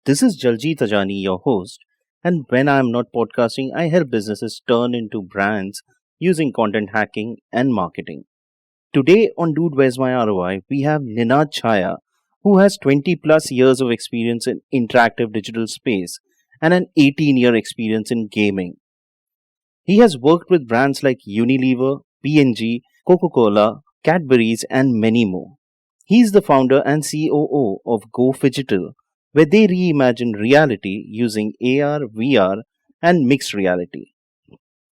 This is Jaljit Tajani, your host, and when I am not podcasting, I help businesses turn into brands using content hacking and marketing. Today on Dude Where's My ROI, we have Ninad Chhaya, who has 20 plus years of experience in interactive digital space and an 18-year experience in gaming. He has worked with brands like Unilever, P&G, Coca-Cola, Cadbury's, and many more. He's the founder and COO of GoPhygital, where they reimagine reality using AR, VR, and mixed reality.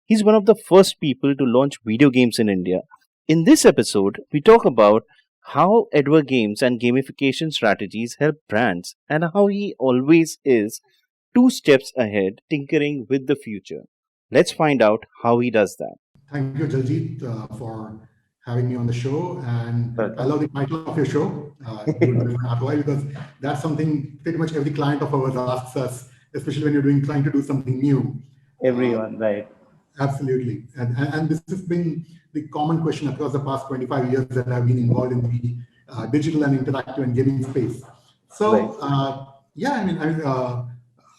He's one of the first people to launch video games in India. In this episode, we talk about how advergames and gamification strategies help brands and how he always is two steps ahead tinkering with the future. Let's find out how he does that. Thank you, Jaljit, for having me on the show. And I love the title of your show, Good With My ROI, because that's something pretty much every client of ours asks us, especially when you're trying to do something new. Everyone, right? Absolutely. And this has been the common question across the past 25 years that I've been involved in the digital and interactive and gaming space. So, I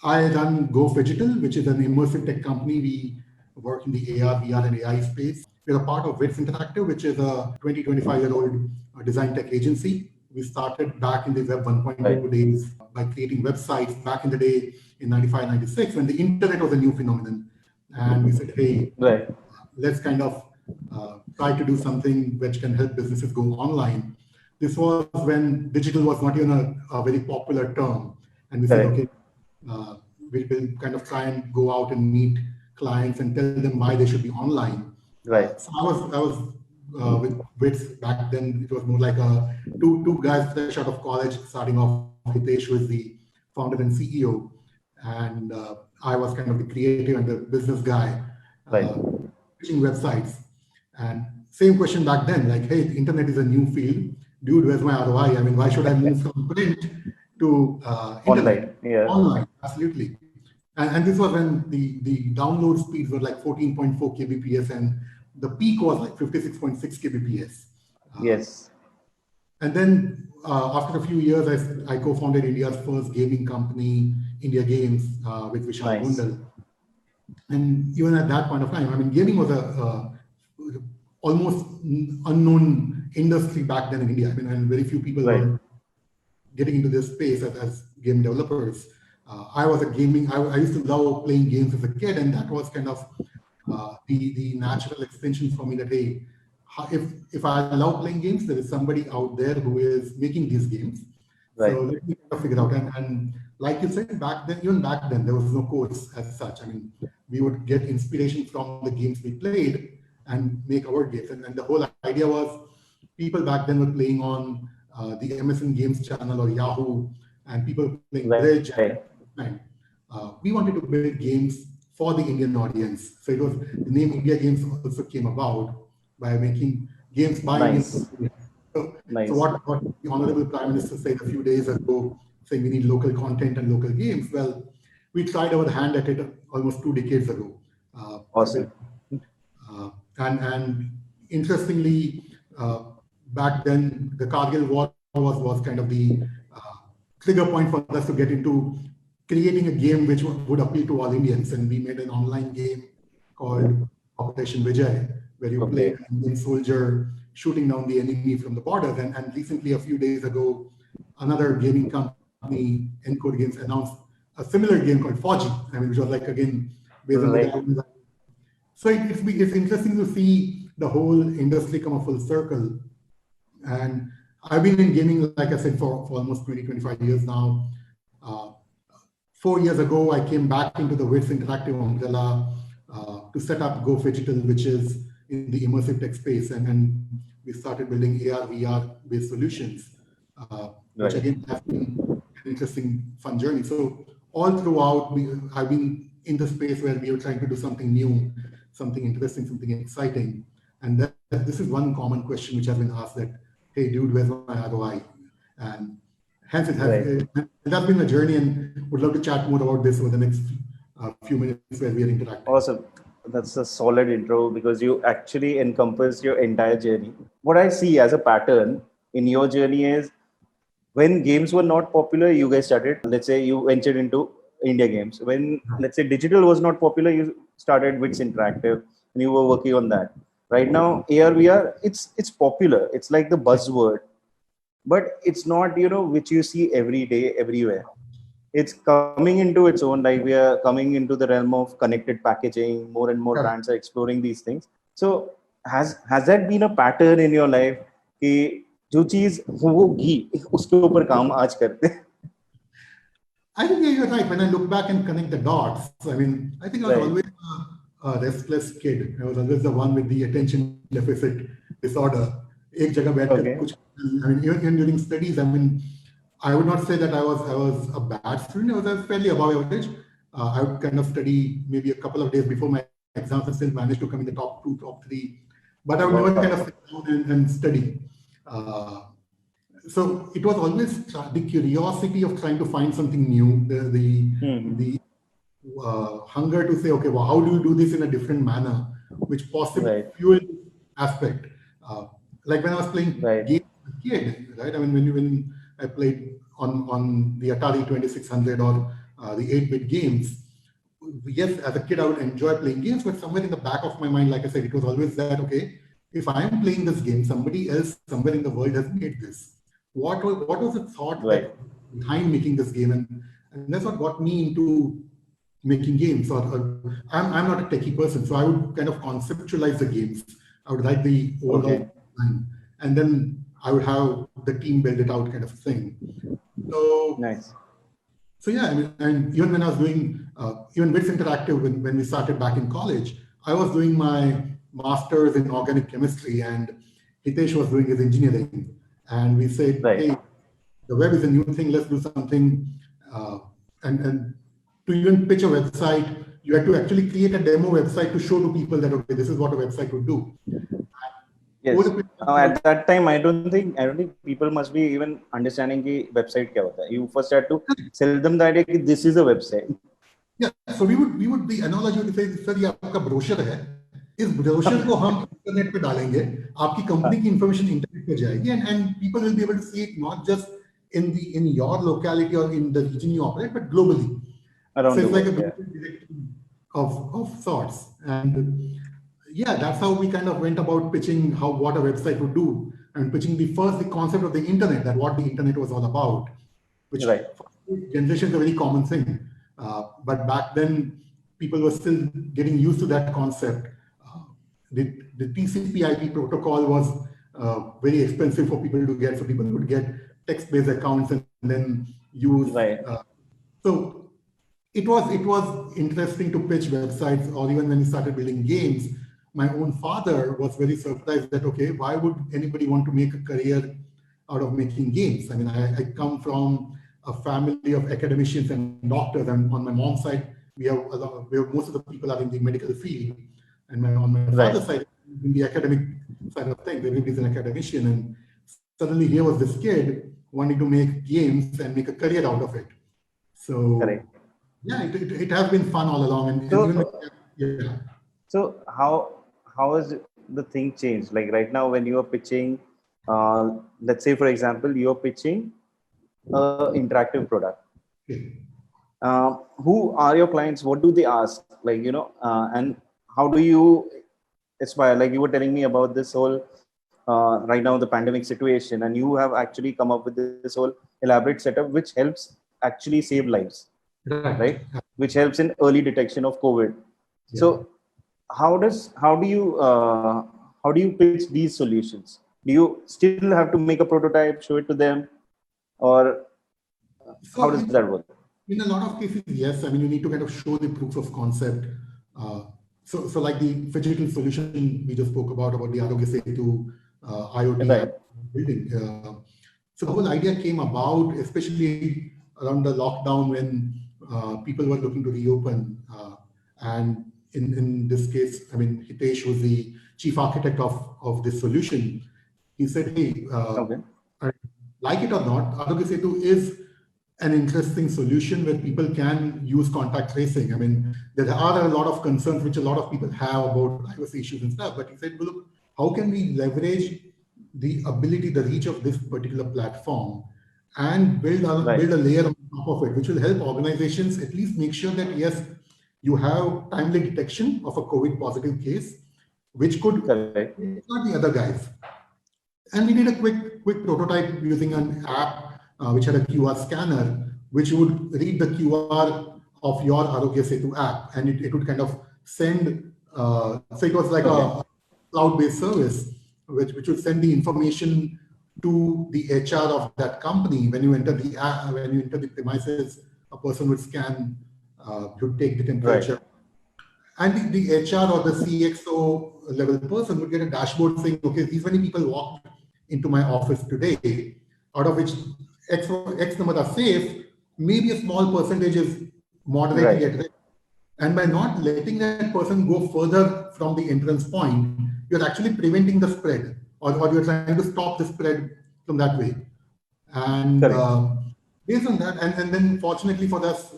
run GoPhygital, which is an immersive tech company. We work in the AR, VR, and AI space. We're a part of WITS Interactive, which is a 25-year-old design tech agency. We started back in the Web 1.0 days by creating websites back in the day in 95, 96, when the internet was a new phenomenon. And we said, hey, let's kind of try to do something which can help businesses go online. This was when digital was not even a very popular term. And we said, okay, we'll kind of try and go out and meet clients and tell them why they should be online. Right. So I was with WITS back then. It was more like two guys fresh out of college, starting off. Hitesh was the founder and CEO, and I was kind of the creative and the business guy, pitching websites. And same question back then, like, hey, the internet is a new field. Dude, where's my ROI? I mean, why should I move from print to online? Yeah. Online, absolutely. And this was when the download speeds were like 14.4 kbps and the peak was like 56.6 kbps. Yes. And then after a few years, I co-founded India's first gaming company, Indiagames, with Vishal Gundal. And even at that point of time, I mean, gaming was a almost unknown industry back then in India. I mean, and very few people were getting into this space as game developers. I was I used to love playing games as a kid, and that was kind of the natural extension for me that, hey, if I love playing games, there is somebody out there who is making these games. So let me kind of figure out. And like you said, even back then, there was no course as such. I mean, we would get inspiration from the games we played and make our games. And the whole idea was people back then were playing on the MSN Games channel or Yahoo, and people playing Bridge. We wanted to build games for the Indian audience. So it was the name Indiagames also came about by making games by Indians. So what the Honorable Prime Minister said a few days ago, saying we need local content and local games. Well, we tried our hand at it almost 2 decades ago. Awesome. And interestingly, back then the Kargil War was kind of the trigger point for us to get into creating a game which would appeal to all Indians. And we made an online game called Operation Vijay, where you play an Indian soldier shooting down the enemy from the borders. And recently, a few days ago, another gaming company, Encode Games, announced a similar game called Fauji, which was like, again, based on the. So it's interesting to see the whole industry come a full circle. And I've been in gaming, like I said, for almost 25 years now. 4 years ago, I came back into the WITS Interactive umbrella to set up GoPhygital, which is in the immersive tech space. And we started building AR, VR-based solutions, which again has been an interesting, fun journey. So all throughout, I've been in the space where we are trying to do something new, something interesting, something exciting. And this is one common question which has been asked that, hey, dude, where's my ROI? And hence that's been a journey, and would love to chat more about this over the next few minutes where we are interacting. Awesome. That's a solid intro because you actually encompass your entire journey. What I see as a pattern in your journey is when games were not popular, you guys started, let's say you ventured into Indiagames. When, let's say, digital was not popular, you started WITS Interactive and you were working on that. Right now, AR, VR, it's popular. It's like the buzzword, but it's not, which you see every day, everywhere. It's coming into its own, like we are coming into the realm of connected packaging. More and more brands are exploring these things. So has that been a pattern in your life कि जो चीज होगी उसके ऊपर काम आज करते हैं? I think you're right. When I look back and connect the dots, I mean, I think I was Right. always a restless kid. I was always the one with the attention deficit disorder. एक जगह बैठकर Okay. कुछ, I mean, even during studies, I mean, I would not say that I was a bad student. I was fairly above average. I would kind of study maybe a couple of days before my exams and still manage to come in the top 2, top 3. But I would never kind of sit down and study. Uh, so it was always the curiosity of trying to find something new, the hunger to say, okay, well, how do you do this in a different manner, which possibly Right. fueled this aspect. Like when I was playing Right. games as a kid, right? I mean, when I played on the Atari 2600 or the 8-bit games, yes, as a kid, I would enjoy playing games, but somewhere in the back of my mind, like I said, it was always that, okay, if I am playing this game, somebody else somewhere in the world has made this. What was the thought Right. that behind making this game? And that's what got me into making games. I'm not a techie person, so I would kind of conceptualize the games. I would write the overall design, and then I would have the team build it out, kind of thing. So Nice. So yeah, I mean, and even when I was doing even WITS Interactive, when we started back in college, I was doing my master's in organic chemistry, and Hitesh was doing his engineering. And we said, Right. hey, the web is a new thing. Let's do something. And to even pitch a website, you had to actually create a demo website to show to people that, okay, this is what a website would do. Yes. At that time, I don't think people must be even understanding the website क्या होता है. You first had to sell them the idea that this is a website. Yeah, so we would the analogy would say, sir, ये आपका brochure है, इस brochure को हम internet पे डालेंगे, आपकी कंपनी की इंफॉर्मेशन इंटरनेट पे जाएगी, and people will be able to see it not just in your locality or in the region you operate, but globally. Around so it's the like world, a directory of sorts. And yeah, that's how we kind of went about pitching what a website would do, and pitching the concept of the internet, that what the internet was all about, which Right. for generation is a very common thing. But back then, people were still getting used to that concept. The TCP/IP protocol was very expensive for people to get, so people would get text-based accounts and then use. Right. So it was interesting to pitch websites, or even when we started building games. My own father was very surprised that, okay, why would anybody want to make a career out of making games? I mean, I come from a family of academicians and doctors, and on my mom's side, we have most of the people are in the medical field, and on my father's side, in the academic side of things, everybody's an academician, and suddenly here was this kid wanting to make games and make a career out of it. So Correct. yeah, it has been fun all along, and yeah. So how has the thing changed? Like right now, when you are pitching, let's say for example, you are pitching interactive product. Who are your clients? What do they ask? Like, and how do you aspire? Like you were telling me about this whole right now the pandemic situation, and you have actually come up with this whole elaborate setup which helps actually save lives, right? Which helps in early detection of COVID. Yeah. So how do you pitch these solutions? Do you still have to make a prototype, show it to them, or how does that work? In a lot of cases, yes. I mean, you need to kind of show the proof of concept. So like the phygital solution we just spoke about the Arogya Setu IoT app building. So the whole idea came about, especially around the lockdown when people were looking to reopen. And in this case, I mean, Hitesh was the chief architect of this solution. He said, hey, like it or not, Arogya Setu is an interesting solution where people can use contact tracing. I mean, there are a lot of concerns which a lot of people have about privacy issues and stuff, but he said, well, look, how can we leverage the ability, the reach of this particular platform and build a layer on top of it, which will help organizations at least make sure that yes, you have timely detection of a COVID positive case, which could not the other guys. And we did a quick prototype using an app which had a QR scanner, which would read the QR of your Arogya Setu app, and it would kind of send. So it was like a cloud-based service, which would send the information to the HR of that company. When you enter the app, when you enter the premises, a person would scan, would take the temperature. And the HR or the CXO level person would get a dashboard saying, okay, these many people walked into my office today, out of which X number are safe, maybe a small percentage is moderately at risk. And by not letting that person go further from the entrance point, you're actually preventing the spread, or you're trying to stop the spread from that way. And based on that, and then fortunately for us,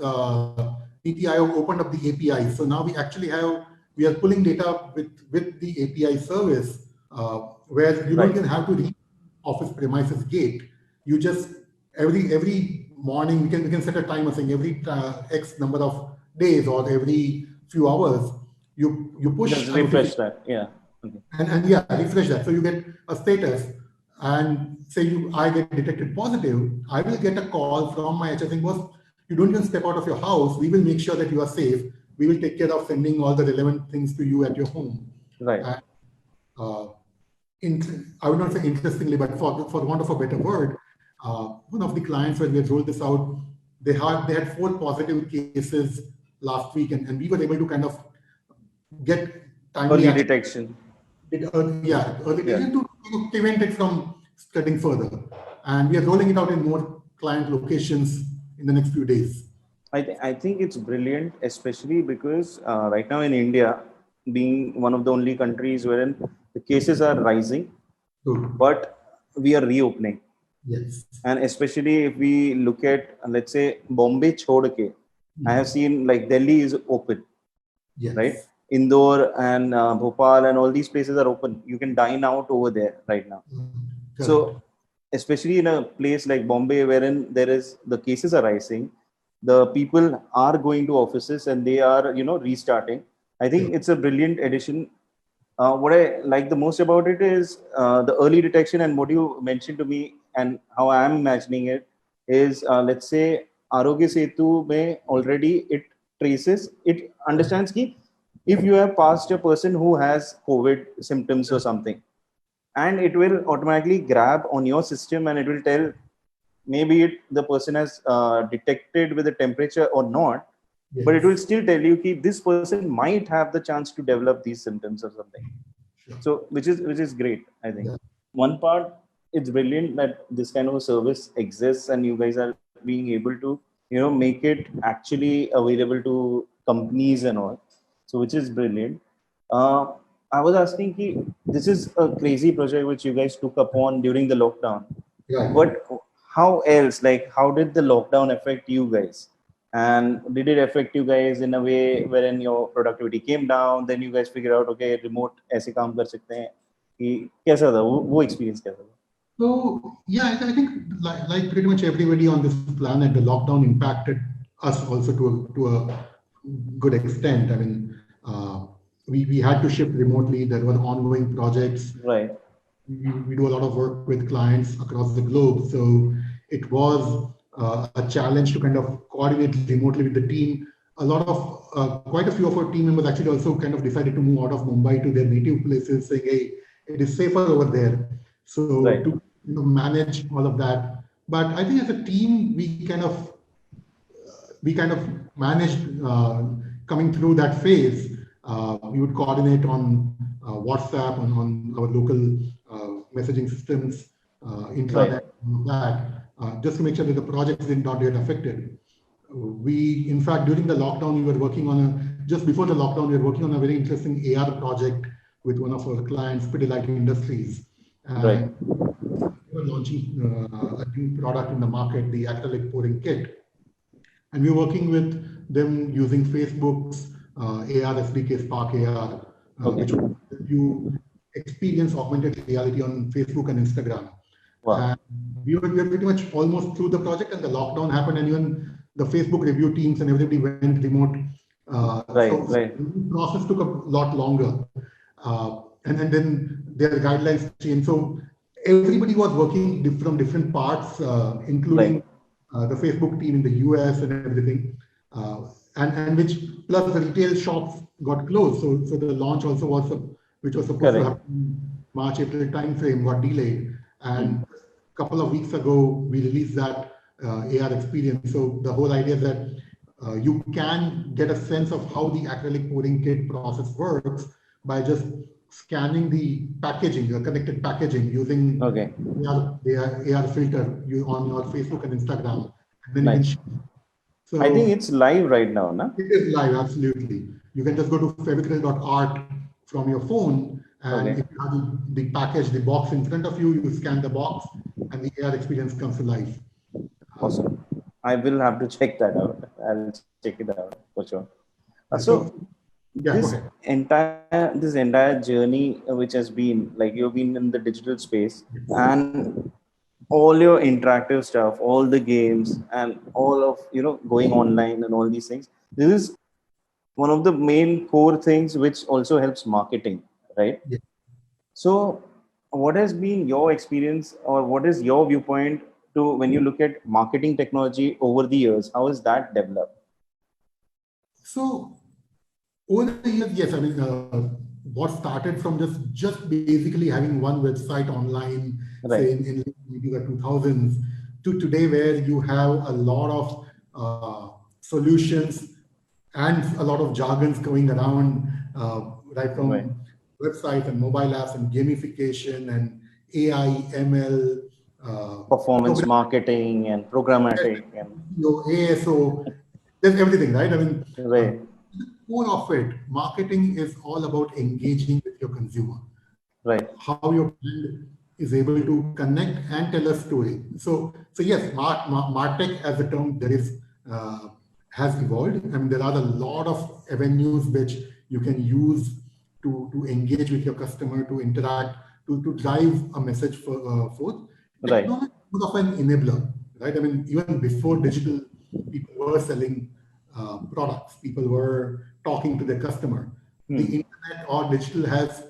NITI Aayog opened up the API. So now we are pulling data with the API service, where you don't even have to reach office premises gate. You just every morning we can set a timer saying every X number of days or every few hours you push just refresh that, and refresh that, so you get a status and say I get detected positive. I will get a call from my HR saying, boss, you don't even step out of your house, we will make sure that you are safe, we will take care of sending all the relevant things to you at your home. And, I would not say interestingly, but for want of a better word, one of the clients, when we had rolled this out, they had 4 positive cases last week, and we were able to kind of get timely early detection. Early detection to prevent it from spreading further. And we are rolling it out in more client locations in the next few days. I think it's brilliant, especially because right now in India, being one of the only countries wherein the cases are rising, but we are reopening. Yes. And especially if we look at, let's say, Bombay chhod ke, I have seen like Delhi is open, right? Indore and Bhopal and all these places are open. You can dine out over there right now. So especially in a place like Bombay, wherein the cases are rising, the people are going to offices and they are, restarting. I think it's a brilliant addition. What I like the most about it is the early detection, and what you mentioned to me and how I am imagining it is, let's say, Arogya Setu may already it traces, it understands ki if you have passed a person who has COVID symptoms or something, and it will automatically grab on your system and it will tell maybe the person has detected with the temperature or not, but it will still tell you that this person might have the chance to develop these symptoms or something. So which is great, I think. One part, it's brilliant that this kind of a service exists and you guys are being able to make it actually available to companies and all, so which is brilliant. I was asking, this is a crazy project which you guys took upon during the lockdown, but how else, like how did the lockdown affect you guys, and did it affect you guys in a way wherein your productivity came down, then you guys figure out, okay, remote ऐसे काम कर सकते हैं, कि कैसा था वो experience कैसा था? So yeah, I think like pretty much everybody on this planet, the lockdown impacted us also to a good extent. I mean, we had to shift remotely. There were ongoing projects. Right. We do a lot of work with clients across the globe. So it was a challenge to kind of coordinate remotely with the team. A lot of, quite a few of our team members actually also kind of decided to move out of Mumbai to their native places, saying, hey, it is safer over there. So to manage all of that. But I think as a team, we kind of managed coming through that phase. We would coordinate on WhatsApp, on our local messaging systems, intranet, just to make sure that the projects did not get affected. We, in fact, during the lockdown, we were working on just before the lockdown, we were working on a very interesting AR project with one of our clients, Pidilite Industries. And we were launching a new product in the market, the acrylic pouring kit. And we were working with them using Facebook's AR SDK, Spark AR, which will help you experience augmented reality on Facebook and Instagram. Wow. we were pretty much almost through the project, and the lockdown happened, and even the Facebook review teams and everybody went remote. So the process took a lot longer, and then their guidelines changed. So everybody was working from different parts, including the Facebook team in the US and everything, and which plus the retail shops got closed. So the launch also was which was supposed to happen March April timeframe got delayed, and a couple of weeks ago we released that AR experience. So the whole idea is that you can get a sense of how the acrylic pouring kit process works by just scanning the packaging, the connected packaging using AR filter on your Facebook and Instagram. And then you can so I think it's live right now, na? It is live, absolutely. You can just go to fevicril.art from your phone, and if you have the package, the box in front of you, you scan the box, and the AR experience comes to life. Awesome. I will have to check that out. I'll check it out for sure. So this entire journey, which has been like you've been in the digital space and all your interactive stuff, all the games, and all of going online and all these things. This is one of the main core things which also helps marketing, right? Yeah. So, what has been your experience, or what is your viewpoint to when you look at marketing technology over the years? How has that developed? So, over the years, yes, I mean, what started from just basically having one website online, say in maybe the 2000s, to today, where you have a lot of solutions and a lot of jargons going around, right from websites and mobile apps and gamification and AI, ML, performance marketing and programmatic and ASO. There's everything, right? I mean, the core of it, marketing is all about engaging with your consumer. Right. How your brand is able to connect and tell a story. So yes, MarTech as a term has evolved. I mean, there are a lot of avenues which you can use to engage with your customer, to interact, to drive a message forth. Technology is of an enabler, right? I mean, even before digital, people were selling products. People were talking to their customer. The internet or digital has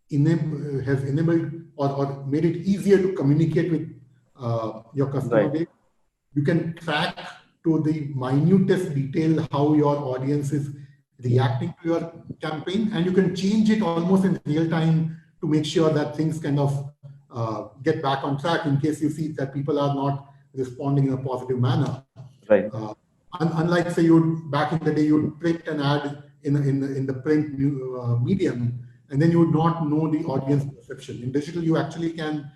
enabled or made it easier to communicate with your customer base. You can track to the minutest detail how your audience is reacting to your campaign, and you can change it almost in real time to make sure that things kind of get back on track in case you see that people are not responding in a positive manner. Right. Unlike, say, back in the day, you'd print an ad in the print medium, and then you would not know the audience perception. In digital, you actually can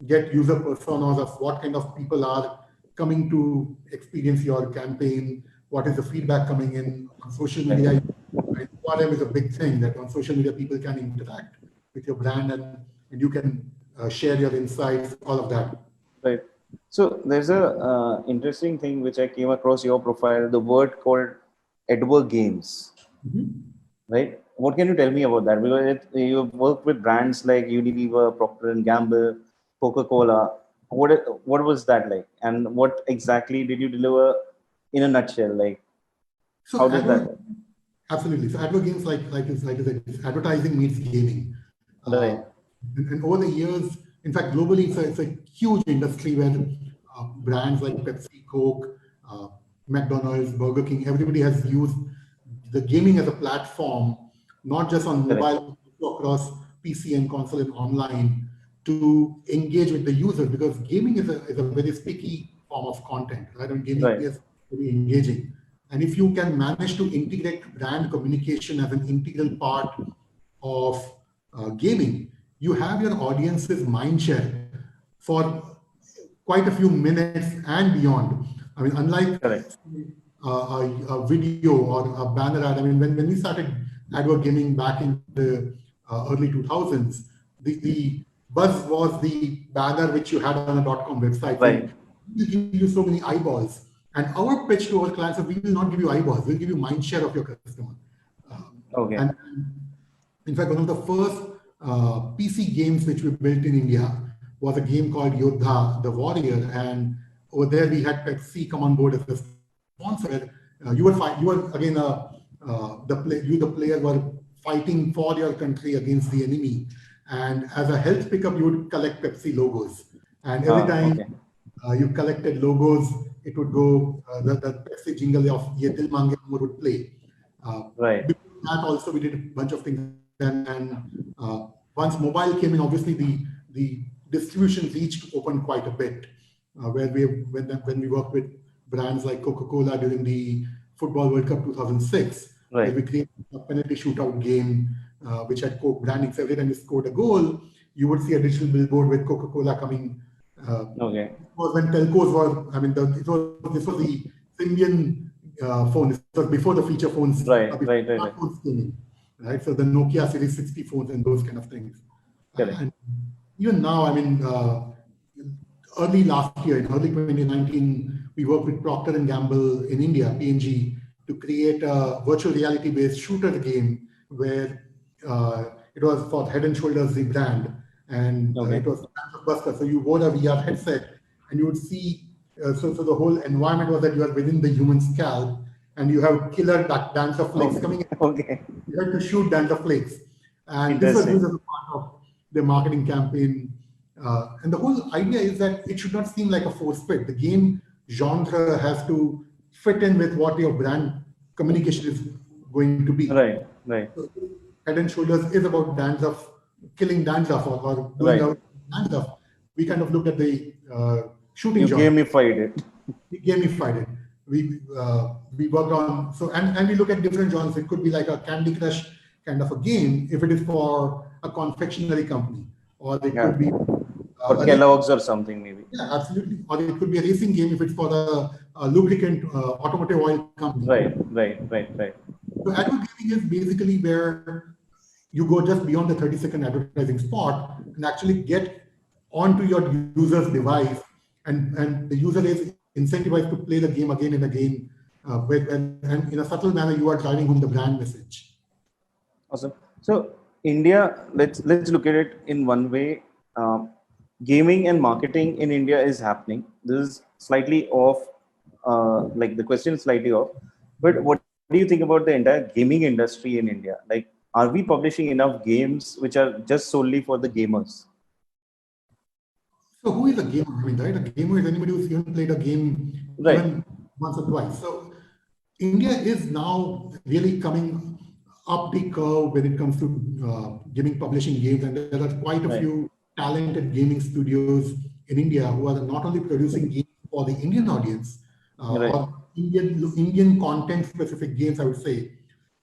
get user personas of what kind of people are coming to experience your campaign, what is the feedback coming in on social media. Right? ORM is a big thing that on social media, people can interact with your brand and you can share your insights, all of that. Right. So there's a interesting thing which I came across your profile, the word called advergames. Right? What can you tell me about that? Because you work with brands like Unilever, Procter and Gamble, Coca-Cola. What was that like, and what exactly did you deliver in a nutshell? Like, so how did that work? Absolutely. So advergames, like you said, advertising meets gaming. Right. And over the years, in fact, globally, it's a huge industry where brands like Pepsi, Coke, McDonald's, Burger King, everybody has used the gaming as a platform, not just on mobile, but across PC and console and online, to engage with the user, because gaming is a very sticky form of content, right? And gaming is very engaging. And if you can manage to integrate brand communication as an integral part of gaming, you have your audience's mindshare for quite a few minutes and beyond. I mean, unlike a video or a banner ad, I mean, when we started advergaming back in the early 2000s, the buzz was the banner which you had on a .com website. Right. We give you so many eyeballs. And our pitch to our clients is we will not give you eyeballs, we'll give you mind share of your customer. And in fact, one of the first PC games which we built in India was a game called Yodha, the Warrior, and over there we had Pepsi come on board as a sponsor. You were again the player were fighting for your country against the enemy, and as a health pickup you would collect Pepsi logos, and every time Okay. you collected logos, it would go the Pepsi jingle of Ye Dil Mange Amor would play. Right. Before that also we did a bunch of things, and once mobile came in, obviously the distribution reach opened quite a bit. Where when we worked with brands like Coca-Cola during the Football World Cup 2006, where Right. we created a penalty shootout game which had Coke branding. So every time you scored a goal, you would see a digital billboard with Coca-Cola coming. Okay. It was when telcos were, I mean, this was the Symbian phone. This was before the feature phones, Right. before Right. Right. Right. smartphones came in, right? So the Nokia Series 60 phones and those kind of things. Correct. And even now, I mean, early last year, in early 2019, we worked with Procter and Gamble in India, P&G, to create a virtual reality-based shooter game where it was for Head and Shoulders, the brand, and Okay. it was Buster. So you wore a VR headset, and you would see. So the whole environment was that you are within the human scalp, and you have killer dancer flakes coming in. Okay. You had to shoot dancer flakes, and this was Interesting. used as a part of the marketing campaign. And the whole idea is that it should not seem like a force fit. The game genre has to fit in with what your brand communication is going to be. Right. Right. So Head and Shoulders is about dandruff, killing dandruff or doing Right. out dandruff. We kind of looked at the shooting You genre. gamified it. We gamified it. We worked on and we look at different genres. It could be like a Candy Crush kind of a game if it is for a confectionery company, or it Yeah. could be Or Kellogg's or something maybe. yeah, absolutely. Or it could be a racing game if it's for a lubricant automotive oil company. Right. Right. Right. Right. So advertising is basically where you go just beyond the 30-second advertising spot and actually get onto your user's device, and the user is incentivized to play the game again and again, and in a subtle manner you are driving home the brand message. Awesome. So India, let's look at it in one way. Gaming and marketing in India is happening. This is slightly off. Like the question is slightly off. But what do you think about the entire gaming industry in India? Like, are we publishing enough games which are just solely for the gamers? So who is a gamer? I mean, right? A gamer is anybody who's even played a game Right. even once or twice. So India is now really coming up the curve when it comes to gaming publishing games, and there are quite a Right. few talented gaming studios in India who are not only producing games for the Indian audience Right. or Indian content specific games, I would say,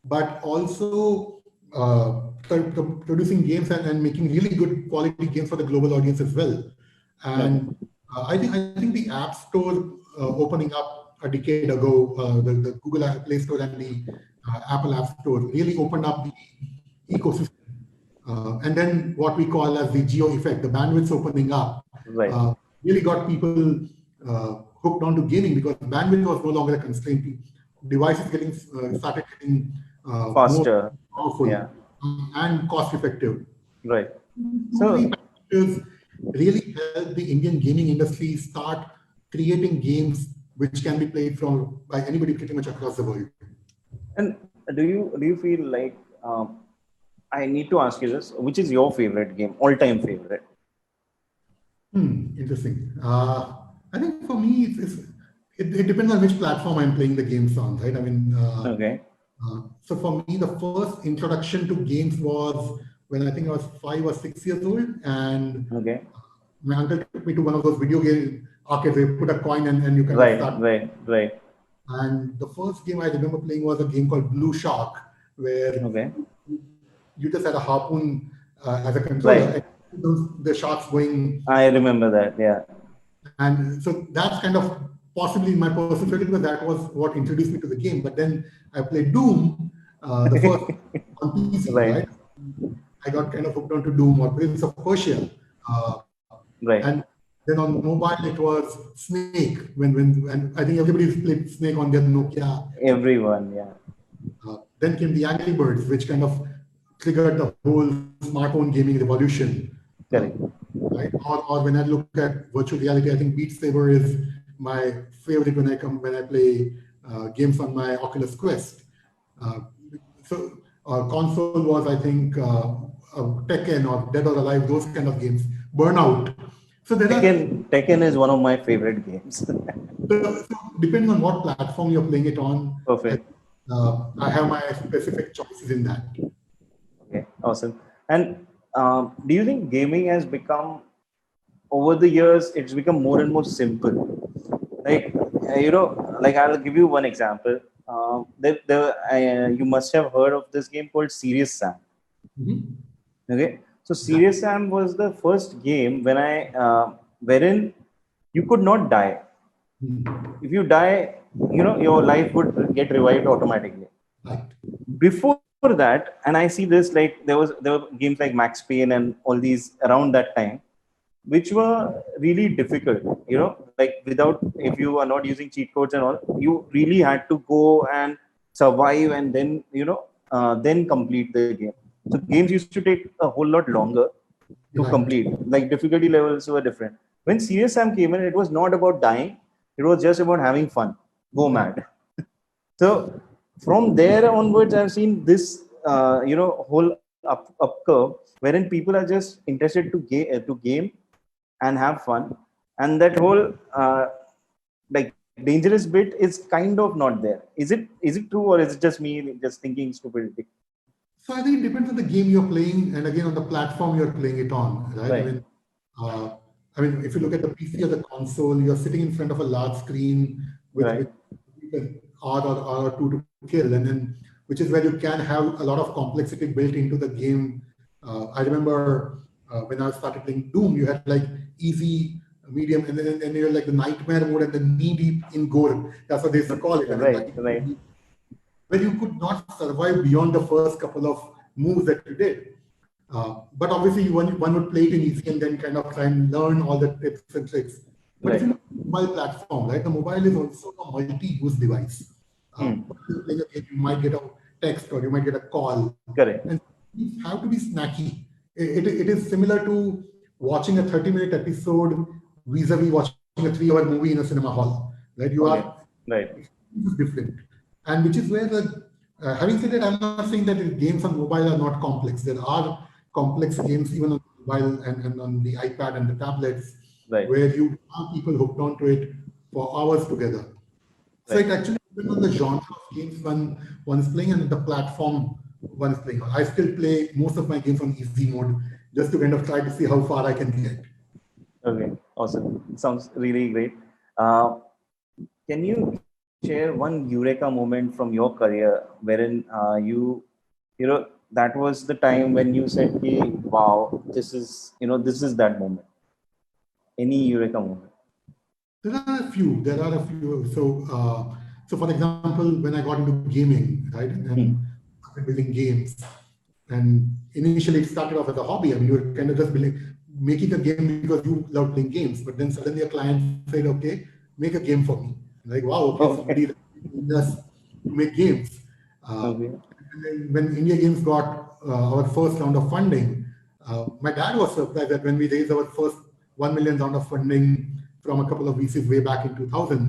but also producing games and making really good quality games for the global audience as well. And I think the App Store opening up a decade ago, the Google Play Store and the Apple App Store really opened up the ecosystem. And then what we call as the geo effect, the bandwidth opening up, Right. really got people hooked onto gaming because bandwidth was no longer a constraint. Devices started getting more Faster. powerful Yeah. and cost effective. Right. So So factors really help the Indian gaming industry start creating games which can be played by anybody pretty much across the world. and do you feel like I need to ask you this, which is your favorite game, all-time favorite? Interesting. I think for me, it depends on which platform I'm playing the games on, right? I mean, Okay. so for me, the first introduction to games was when I think I was 5 or 6 years old, and Okay. my uncle took me to one of those video game arcades where you put a coin and you kind of Right. start. Right. Right. And the first game I remember playing was a game called Blue Shark, where Okay. you just had a harpoon as a controller. Right. And the sharks going, I remember that. Yeah. and so that's kind of possibly my personal favorite because that was what introduced me to the game. But then I played Doom, the first on PC, Right. right? I got kind of hooked onto Doom or Prince of Persia. Right. And then on mobile, it was Snake. And I think everybody's played Snake on their Nokia. Everyone. Yeah. Then came the Angry Birds, which kind of triggered the whole smartphone gaming revolution. Correct. right? Or when I look at virtual reality, I think Beat Saber is my favorite when I play games on my Oculus Quest. Uh, Console was, I think, Tekken or Dead or Alive, those kind of games. Burnout. So there are Tekken is one of my favorite games. so depending on what platform you're playing it on, Perfect. I have my specific choices in that. Okay, awesome. And do you think gaming has become, over the years, it's become more and more simple? Like, like I'll give you one example. You must have heard of this game called Serious Sam. Mhm. Okay, so Serious Sam was the first game wherein you could not die. Mhm. If you die, your life would get revived automatically. Right. Before that, and I see this, like there were games like Max Payne and all these around that time, which were really difficult. Like without, if you are not using cheat codes and all, you really had to go and survive, and then then complete the game. So games used to take a whole lot longer to Right. complete. Like difficulty levels were different. When Serious Sam came in, it was not about dying; it was just about having fun. Go Right. mad. So from there onwards, I've seen this, whole up curve wherein people are just interested to game and have fun, and that whole like dangerous bit is kind of not there. Is it true, or is it just me just thinking stupidity? So I think it depends on the game you're playing, and again on the platform you're playing it on, right? Right, Uh, if you look at the PC or the console, you're sitting in front of a large screen with right, an hour or two to kill, and then which is where you can have a lot of complexity built into the game. I remember when I started playing Doom, you had like easy, medium, and you're like the nightmare mode and the knee deep in gore. That's what they used to call it. right, right, Where you could not survive beyond the first couple of moves that you did. But obviously, one would play it in easy and then kind of try and learn all the tips and tricks. But if you right. look at the mobile platform, right, the mobile is also a multi-use device. Hmm. While you're playing a game, you might get a text or you might get a call, Correct. and these have to be snacky. It is similar to watching a 30-minute episode vis-a-vis watching a 3-hour movie in a cinema hall. Right, you Okay. are Right. this is different, and which is where the having said that, I'm not saying that the games on mobile are not complex. There are complex games even on mobile and on the iPad and the tablets Right. where you have people hooked onto it for hours together. So Right. it actually depends on the genre of games one is playing and the platform one is playing on. I still play most of my games on easy mode just to kind of try to see how far I can get. Okay. Awesome. Sounds really great. Uh, Can you share one Eureka moment from your career wherein that was the time when you said, "Hey, wow, this is that moment." Any Eureka moment? There are a few. There are a few. So for example, when I got into gaming, right, and Hmm. started building games, and initially it started off as a hobby. I mean, you were kind of just making a game because you love playing games. But then suddenly a client said, "Okay, make a game for me." Like, wow, okay, Okay. somebody is paying us to make games. Uh, Okay. and then when Indiagames got our first round of funding, my dad was surprised that when we raised our first 1 million round of funding from a couple of VCs way back in 2000,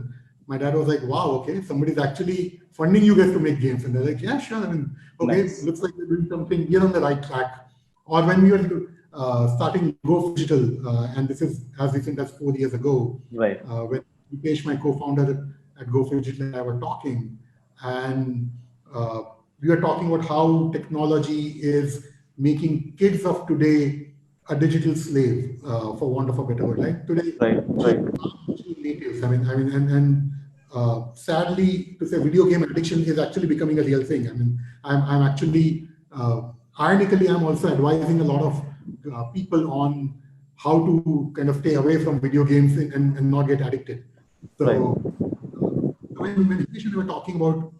my dad was like, wow, okay, somebody's actually funding you guys to make games. And they're like, yeah, sure. I mean, okay, Nice. looks like we're doing something, we're on the right track. Or when we were starting GoPhygital, and this is as recent as 4 years ago, Right. when Rupesh, my co-founder at GoPhygital, and I were talking, and uh, we were talking about how technology is making kids of today a digital slave, for want of a better word. Right today, Right. kids Right. are digital natives. And sadly, to say, video game addiction is actually becoming a real thing. I mean, I'm actually, ironically, I'm also advising a lot of people on how to kind of stay away from video games and not get addicted. Right. So when initially we were talking about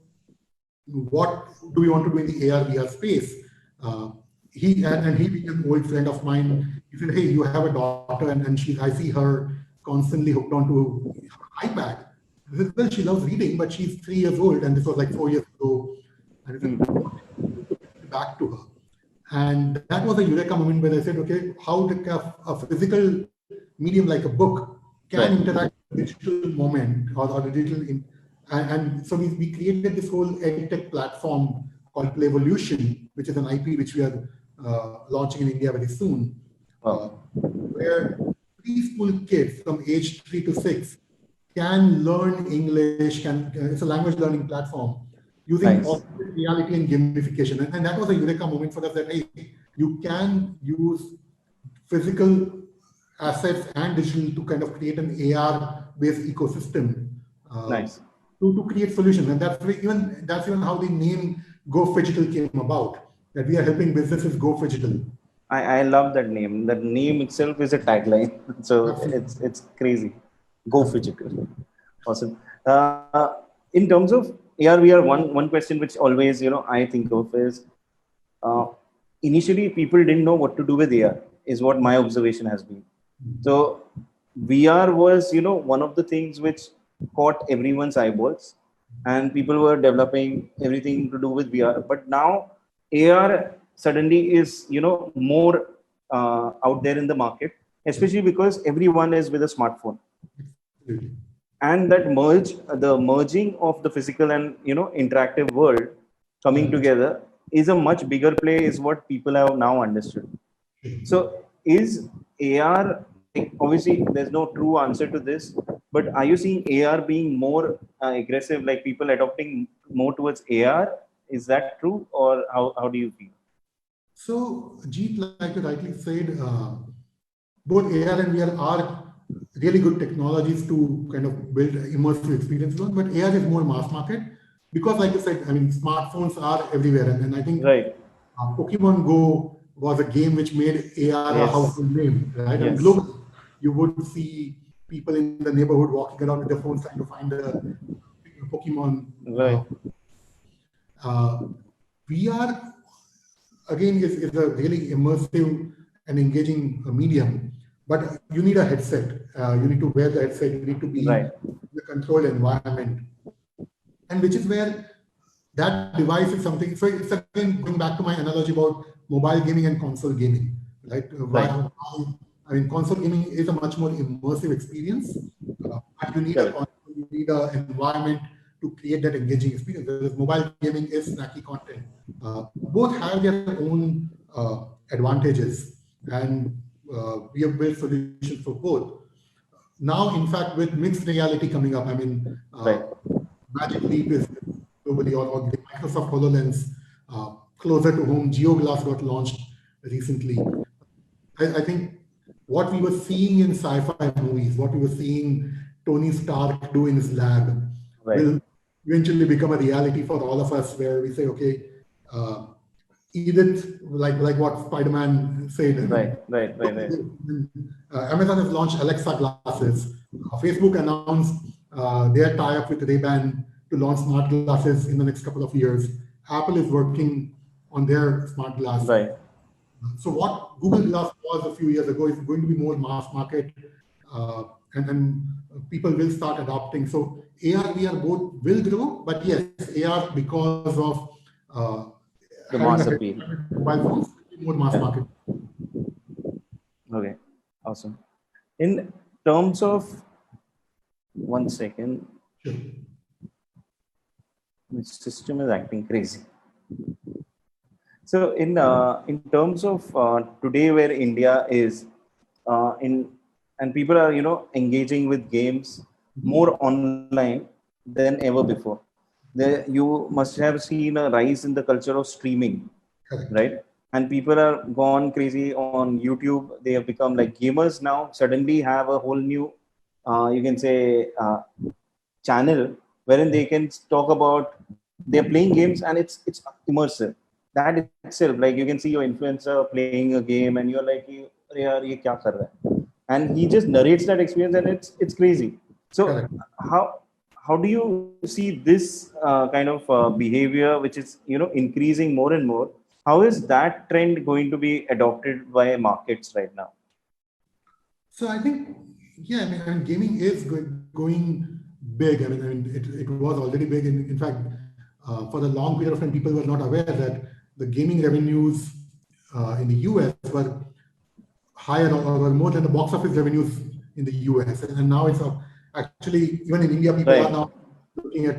what do we want to do in the AR VR space, uh, he being an old friend of mine, he said, "Hey, you have a daughter, and I see her constantly hooked onto her iPad." I said, "Well, she loves reading, but she's 3 years old, and this was like 4 years ago." And he said, Hmm. "What can we do to bring it back to her?" And that was a Eureka moment where I said, okay, how a physical medium like a book can interact with a digital moment or a digital and so we created this whole edtech platform called Playvolution, which is an IP which we are launching in India very soon, where preschool kids from age 3 to 6 can learn English. It's a language learning platform using augmented reality and gamification, and that was a Eureka moment for us that hey, you can use physical assets and digital to kind of create an AR-based ecosystem to create solutions. And that's even how the name GoPhygital came about. That we are helping businesses go phygital. I love that name. That name itself is a tagline. So it's crazy. GoPhygital. Awesome. In terms of AR, VR, one question which always I think of is initially people didn't know what to do with AR. Is what my observation has been. So VR was one of the things which caught everyone's eyeballs, and people were developing everything to do with VR. But now AR suddenly is more out there in the market, especially because everyone is with a smartphone. And that the merging of the physical and interactive world coming together is a much bigger play, is what people have now understood. So is AR, obviously there's no true answer to this, but are you seeing AR being more aggressive, like people adopting more towards AR? Is that true, or how do you feel? So, Jeet, like you rightly said, both AR and VR are really good technologies to kind of build immersive experiences on, but AR is more mass market because, like you said, I mean, smartphones are everywhere, and I think Pokemon Go was a game which made AR a household name, right? And globally, you would see people in the neighborhood walking around with their phones trying to find a Pokemon. VR, again, is a really immersive and engaging medium, but you need a headset. You need to wear the headset. You need to be in the controlled environment, and which is where that device is something. So it's again going back to my analogy about mobile gaming and console gaming, right? I mean, console gaming is a much more immersive experience, but you need you need an environment to create that engaging experience. Whereas mobile gaming is snacky content. Both have their own advantages, and we have built solutions for both. Now, in fact, with mixed reality coming up, I mean, Magic Leap is globally, or the Microsoft HoloLens, closer to home, GeoGlass got launched recently. I think what we were seeing in sci-fi movies, what we were seeing Tony Stark do in his lab, will eventually become a reality for all of us, where we say, okay, Edith, like what Spider-Man said. Amazon has launched Alexa glasses. Facebook announced their tie-up with Ray-Ban to launch smart glasses in the next couple of years. Apple is working on their smart glass. So what Google Glass was a few years ago is going to be more mass market, and people will start adopting. So AR, VR both will grow, but yes, AR, because of the mass appeal, mobile phones, more mass market. Okay, awesome. In terms of, one second, my system is acting crazy. So in terms of today, where India is and people are engaging with games more online than ever before. You must have seen a rise in the culture of streaming, right? And people are gone crazy on YouTube. They have become like gamers now. Suddenly have a whole new, you can say, channel wherein they can talk about they're playing games, and it's immersive. That itself, like you can see your influencer playing a game, and you're like, yaar, ye kya kar raha hai? And he just narrates that experience, and it's crazy. So how do you see this kind of behavior, which is increasing more and more? How is that trend going to be adopted by markets right now? So I think, yeah, I mean gaming is going big. I mean it was already big. In fact, for a long period of time, people were not aware that the gaming revenues in the US were higher or more than the box office revenues in the US. And now it's actually, even in India, people are now looking at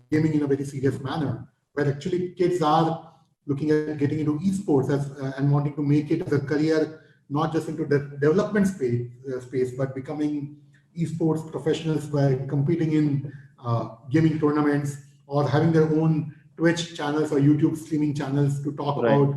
gaming in a very serious manner, where actually kids are looking at getting into esports and wanting to make it as a career, not just into the development space, but becoming esports professionals by competing in gaming tournaments or having their own Twitch channels or YouTube streaming channels to talk about.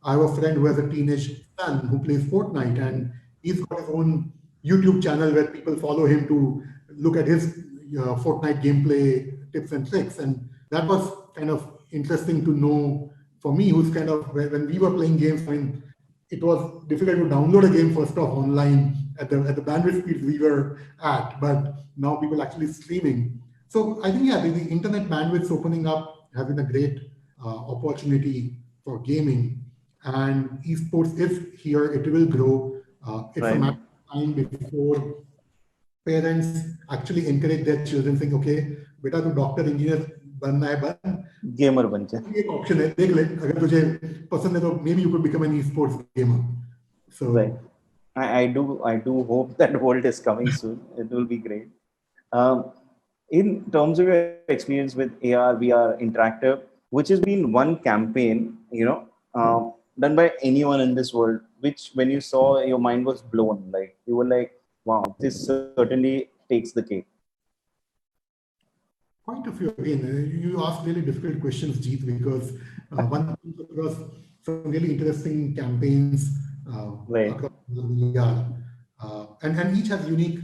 I have a friend who has a teenage son who plays Fortnite, and he's got his own YouTube channel where people follow him to look at his Fortnite gameplay tips and tricks. And that was kind of interesting to know for me, who's kind of, when we were playing games, I mean, it was difficult to download a game first off online at the bandwidth speeds we were at, but now people actually streaming. So I think, yeah, the internet bandwidth's opening up has been a great opportunity for gaming, and esports is here. It will grow. It's a matter of time before parents actually encourage their children, saying, "Okay, बेटा तू doctor engineer बनना है, बन, gamer बन जा, एक option है, देख ले, अगर तुझे पसंद है तो maybe you could become an esports gamer." So I do hope that world is coming soon. It will be great. In terms of your experience with AR, VR, interactive, which has been one campaign, done by anyone in this world, which when you saw, your mind was blown. Like you were like, wow, this certainly takes the cake. Quite a few. Again, you ask really difficult questions, Jeet, because one across some really interesting campaigns across VR, and each has unique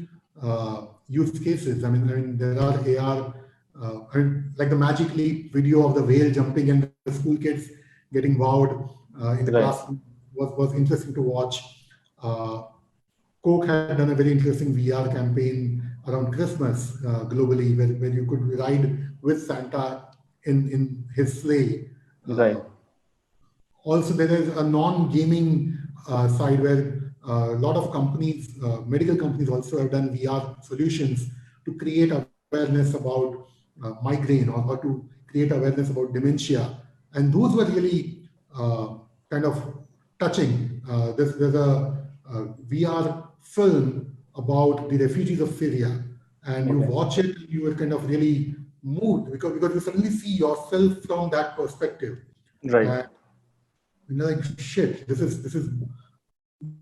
use cases. I mean, there are AR, like the Magic Leap video of the whale jumping and the school kids getting wowed in the classroom was interesting to watch. Coke had done a very interesting VR campaign around Christmas globally, where you could ride with Santa in his sleigh. Also, there is a non-gaming side where a lot of companies, medical companies also have done VR solutions to create awareness about migraine or to create awareness about dementia. And those were really kind of touching. There's a VR film about the refugees of Syria, and you watch it, you are kind of really moved because you suddenly see yourself from that perspective. And you're like, shit, this is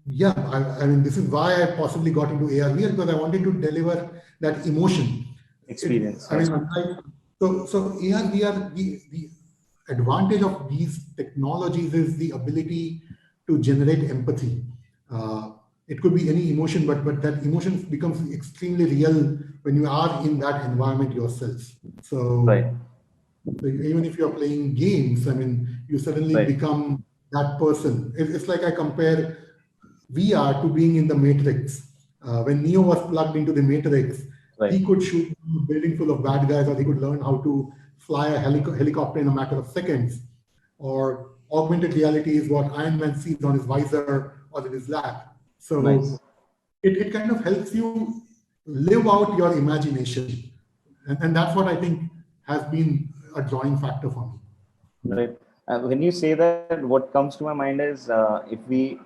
yeah, I mean, this is why I possibly got into AR VR, because I wanted to deliver that emotion experience. I mean, so AR VR, the advantage of these technologies is the ability to generate empathy. It could be any emotion, but that emotion becomes extremely real when you are in that environment yourself. So, so even if you're playing games, I mean, you suddenly become that person. It's like I compare VR to being in the Matrix. When Neo was plugged into the Matrix, he could shoot a building full of bad guys, or he could learn how to fly a helicopter in a matter of seconds. Or augmented reality is what Iron Man sees on his visor or in his lab. So it kind of helps you live out your imagination. And that's what I think has been a drawing factor for me. Right. When you say that, what comes to my mind is if we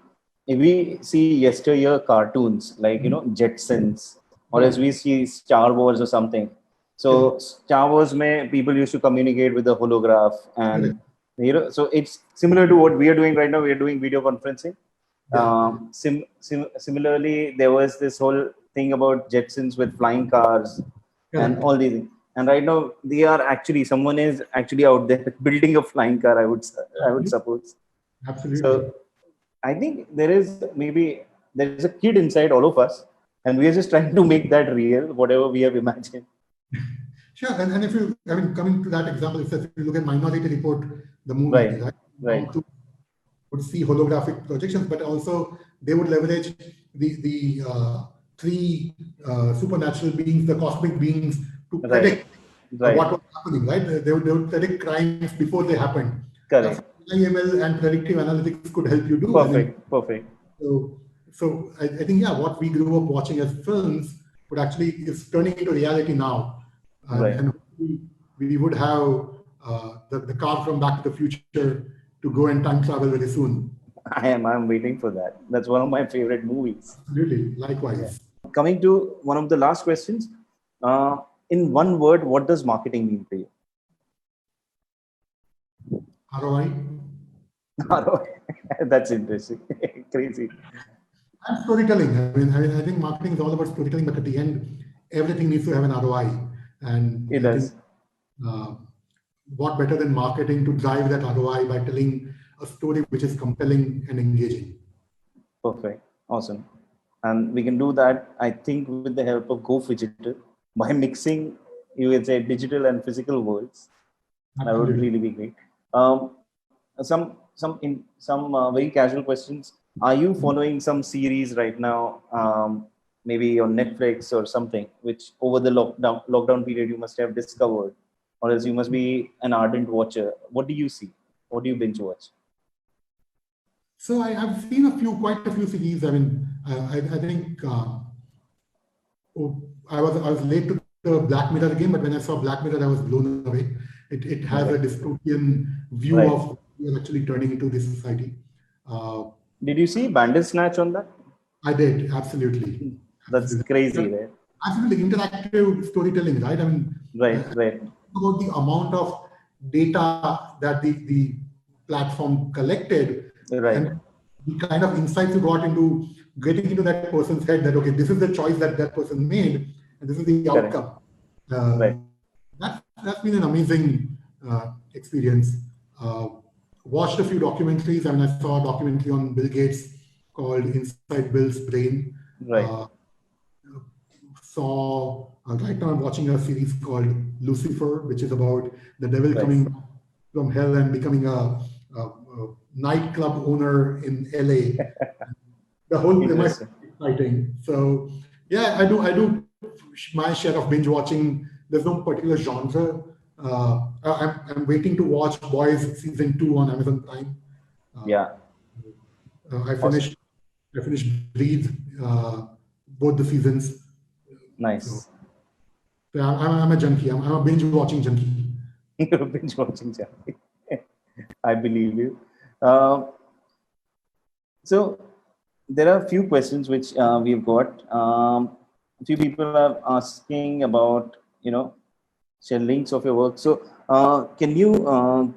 see yesteryear cartoons like Jetsons, or as we see Star Wars or something. So Star Wars, people used to communicate with the holograph, and so it's similar to what we are doing right now. We are doing video conferencing. Similarly, there was this whole thing about Jetsons with flying cars and all these things. And right now, someone is actually out there building a flying car, I would suppose. Absolutely. So I think there is a kid inside all of us, and we are just trying to make that real, whatever we have imagined. Sure. And if you, I mean, coming to that example, if you look at Minority Report, the movie, right? Would see holographic projections, but also they would leverage the three supernatural beings, the cosmic beings, to predict what was happening, right? They would predict crimes before they happened. Correct. That's ML and predictive analytics could help you do. Perfect. So I think, yeah, what we grew up watching as films is turning into reality now. And we would have the car from Back to the Future to go and time travel very soon. I'm waiting for that. That's one of my favorite movies. Absolutely. Yeah. Likewise. Coming to one of the last questions, uh, in one word, what does marketing mean to you? ROI. That's interesting. Crazy. And storytelling. I think marketing is all about storytelling, but at the end, everything needs to have an ROI. And It I think does. uh, what better than marketing to drive that ROI by telling a story which is compelling and engaging. Perfect. Awesome. And we can do that, I think, with the help of GoPhygital by mixing, you would say, digital and physical worlds. That would Absolutely. really be great. Some very casual questions. Are you following some series right now, maybe on Netflix or something, which over the lockdown period you must have discovered, or else you must be an ardent watcher? What do you see? What do you binge watch? So I've seen quite a few series. I think I was late to the Black Mirror game, but when I saw Black Mirror, I was blown away. It has a Right. dystopian view Right. of what we are actually turning into this society. Uh, Did you see Bandersnatch on that? I did, absolutely. That's Absolutely. crazy, right? Absolutely. Interactive storytelling, right? Right. Right. About the amount of data that the platform collected Right. and the kind of insights you got into getting into that person's head that, okay, this is the choice that that person made and this is the Correct. outcome. Uh, Right. that's been an amazing experience. Uh, Watched a few documentaries. I saw a documentary on Bill Gates called Inside Bill's Brain. Right. Right now I'm watching a series called Lucifer, which is about the devil Right. coming from hell and becoming a nightclub owner in LA. The whole premise Interesting. is exciting. So yeah, I do my share of binge watching. There's no particular genre. I'm waiting to watch Boys season 2 on Amazon Prime. Uh, Yeah. I Awesome. finished I finished Breathe, both the seasons. So, Nice. so I'm a junkie. I'm a binge watching junkie. You're binge watching Charlie. I believe you. Uh, so there are a few questions which we've got. A few people are asking about, share links of your work. So can you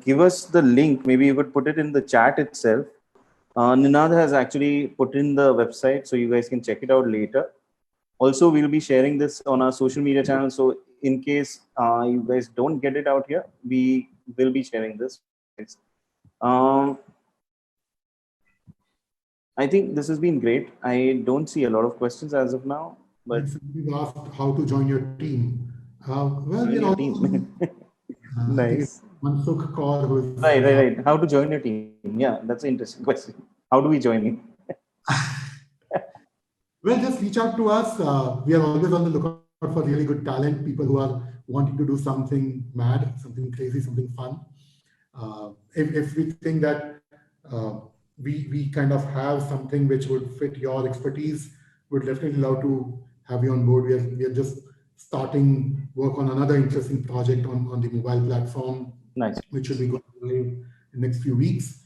give us the link? Maybe you could put it in the chat itself. Ninad has actually put in the website, so you guys can check it out later. Also, we'll be sharing this on our social media channel. So in case you guys don't get it out here, we will be sharing this. Um, I think this has been great. I don't see a lot of questions as of now, but We've asked how to join your team. Well, join we're your also team. I think it's Nice. Mansukh Kaur Right, who's right, right. How to join your team? Yeah, that's an interesting question. How do we join it? well, just reach out to us. We are always on the lookout for really good talent, people who are wanting to do something mad, something crazy, something fun. If we think that we kind of have something which would fit your expertise, would definitely love to have you on board. We are just starting work on another interesting project on the mobile platform, Nice. which should be going live in the next few weeks.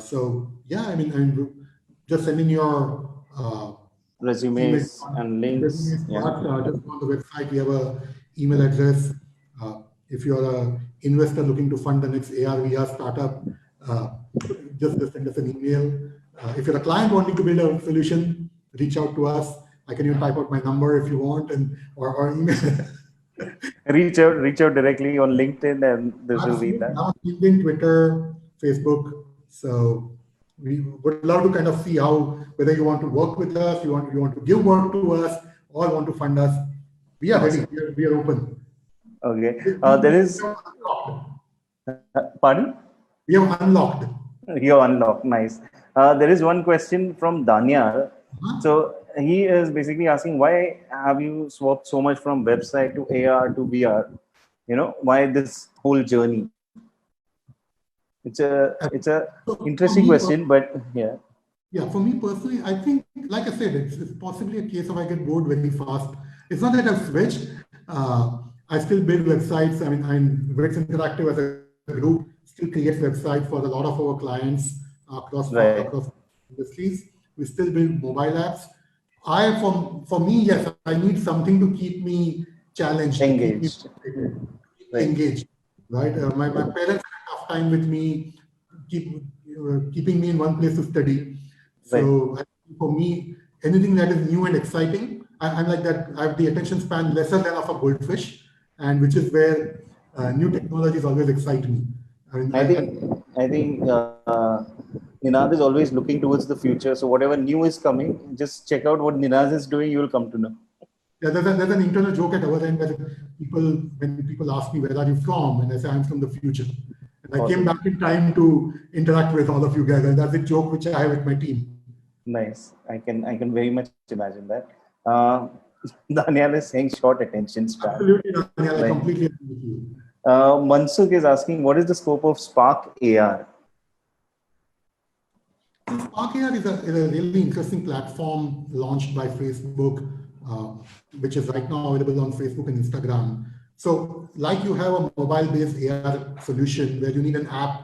So yeah, I mean, just send in your email Resumes and links. resumes to Yeah. us. Just go on the website. We have a email address. If you're an investor looking to fund the next ARVR startup, uh, just send us an email. If you're a client wanting to build a solution, reach out to us. I can even type out my number if you want, and or email. Reach out directly on LinkedIn, and this will be Absolutely. that. Now, LinkedIn, Twitter, Facebook. So we would love to kind of see how whether you want to work with us, you want to give work to us, or want to fund us. We are ready. Awesome. We are open. Okay. We There is. have unlocked. Pardon? We have unlocked. You're unlocked. Nice. There is one question from Danyal. Huh? So he is basically asking, why have you swapped so much from website to AR to VR? Why this whole journey? It's a So for interesting me, question, but yeah. yeah, for me personally, I think, like I said, it's possibly a case of I get bored very fast. It's not that I've switched. I still build websites. I mean, I'm WITS Interactive as a group. still creates websites for a lot of our clients Right. across industries. We still build mobile apps. For me, yes, I need something to keep me challenged, to keep me Engaged. motivated, to keep me Right. engaged. Right? My parents had a tough time with me, keeping me in one place to study. Right. So for me, anything that is new and exciting, I'm like that. I have the attention span lesser than of a goldfish, and which is where new technologies always excite me. I mean, I think Ninad is always looking towards the future. So whatever new is coming, just check out what Ninad is doing. You will come to know. yeah, there's an internal joke at our end where when people ask me where are you from, and I say I'm from the future, and I came Awesome. back in time to interact with all of you guys, and that's a joke which I have with my team. Nice. I can very much imagine that. Daniel is saying short attention span. Absolutely, Daniel, I Right. completely agree with you. Mansukh is asking, what is the scope of Spark AR? Spark AR is a really interesting platform launched by Facebook, uh, which is right now available on Facebook and Instagram. So, like you have a mobile-based AR solution where you need an app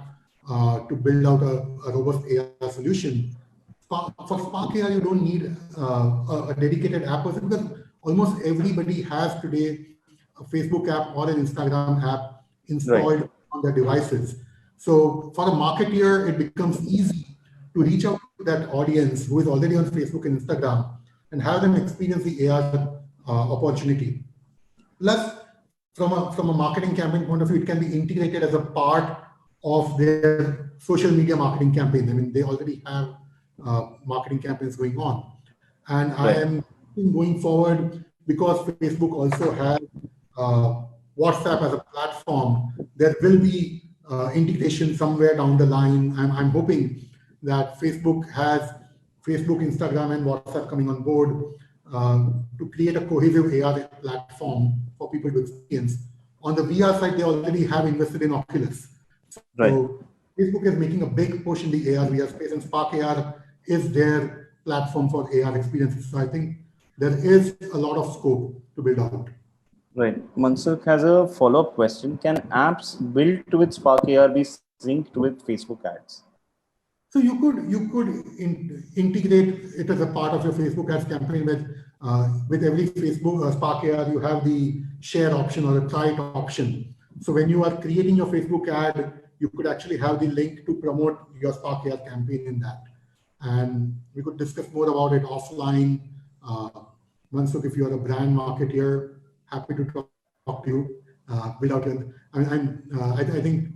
to build out a robust AR solution. For Spark AR, you don't need a dedicated app because almost everybody has today a Facebook app or an Instagram app Right. installed on their devices. So for a marketeer, it becomes easy to reach out to that audience who is already on Facebook and Instagram and have them experience the AR opportunity. Plus, from a marketing campaign point of view, it can be integrated as a part of their social media marketing campaigns. I mean, they already have marketing campaigns going on. And I Right. am going forward because Facebook also has WhatsApp as a platform. There will be integration somewhere down the line. I'm hoping that Facebook, Instagram, and WhatsApp coming on board to create a cohesive AR platform for people to experience. On the VR side, they already have invested in Oculus. Right. So Facebook is making a big push in the AR VR space, and Spark AR is their platform for AR experiences. So I think there is a lot of scope to build out. Right. Mansukh has a follow-up question. Can apps built with Spark AR be synced with Facebook ads? So you could integrate it as a part of your Facebook ads campaign with every Facebook Spark AR you have the share option or the try it option. So when you are creating your Facebook ad, you could actually have the link to promote your Spark AR campaign in that. And we could discuss more about it offline. Uh, Mansukh, if you are a brand marketeer, happy to talk to you. Without your, I think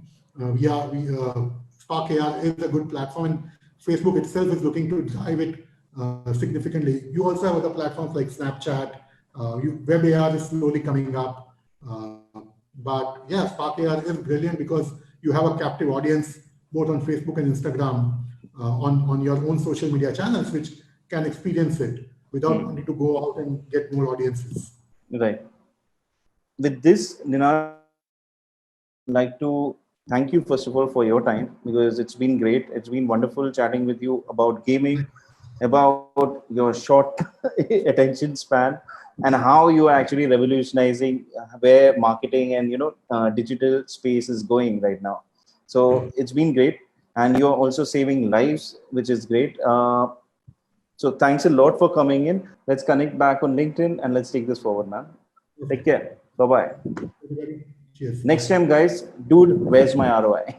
Spark AR is a good platform, and Facebook itself is looking to drive it significantly. You also have other platforms like Snapchat. Web AR is slowly coming up. But yeah, Spark AR is brilliant because you have a captive audience both on Facebook and Instagram on your own social media channels, which can experience it without wanting to go out and get more audiences. Right. With this, Ninad, like to thank you first of all for your time because it's been great. It's been wonderful chatting with you about gaming, about your short attention span, and how you are actually revolutionizing where marketing and digital space is going right now. So it's been great, and you're also saving lives, which is great. So thanks a lot for coming in. Let's connect back on LinkedIn and let's take this forward, man. Take Perfect. care. Bye bye. Everybody, cheers. Next Bye. time, guys, dude, where's my ROI?